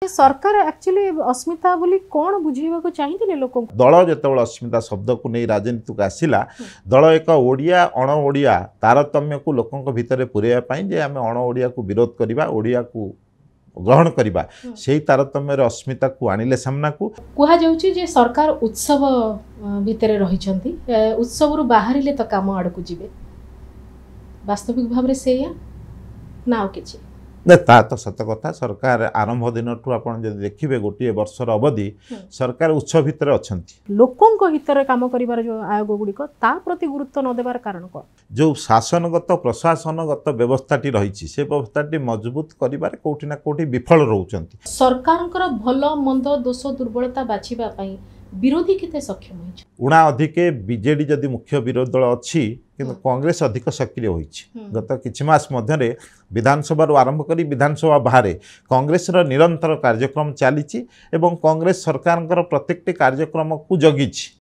सरकार एक्चुअली अस्मिता बोली कौन बुझेबा को चाहिए लोक दल जितेबाला अस्मिता शब्द को नहीं राजनीति को आसला दल एक ओडिया अण ओडिया तारतम्य को लोकों भितर पुरेवाई जे आम अण ओडिया को विरोध करवा ओडिया को ग्रहण करवा से तारतम्य अस्मिता को आनिले सामना को कह जे सरकार उत्सव भितर रही उत्सव बाहर तो काम आड़ को जीवे वास्तविक भाव से ना कि ता तो सत कथा सरकार आरंभ दिन ठू आप देखिए गोटे वर्षर अवधि सरकार उत्सव भितर अच्छा लोकों हितर काम कर जो आयोग गुड़िक प्रति गुरुत्व न देवार कारण कौन जो शासनगत प्रशासनगत व्यवस्थाटी रही से व्यवस्थाटी मजबूत कर कौटि ना कौटि विफल रोचंती सरकार भल मंद दोष दुर्बलता बाछिबा विरोधी केते सक्षम होइछ उणा अधिके बीजेडी जदि मुख्य विरोधी दल अच्छी किंतु कांग्रेस अधिक सक्रिय होइछ गत किछि मास मध्यरे विधानसभा आरंभ करी विधानसभा बाहर कांग्रेस निरंतर कार्यक्रम चली एवं कांग्रेस सरकार प्रत्येकटी कार्यक्रम को जगी।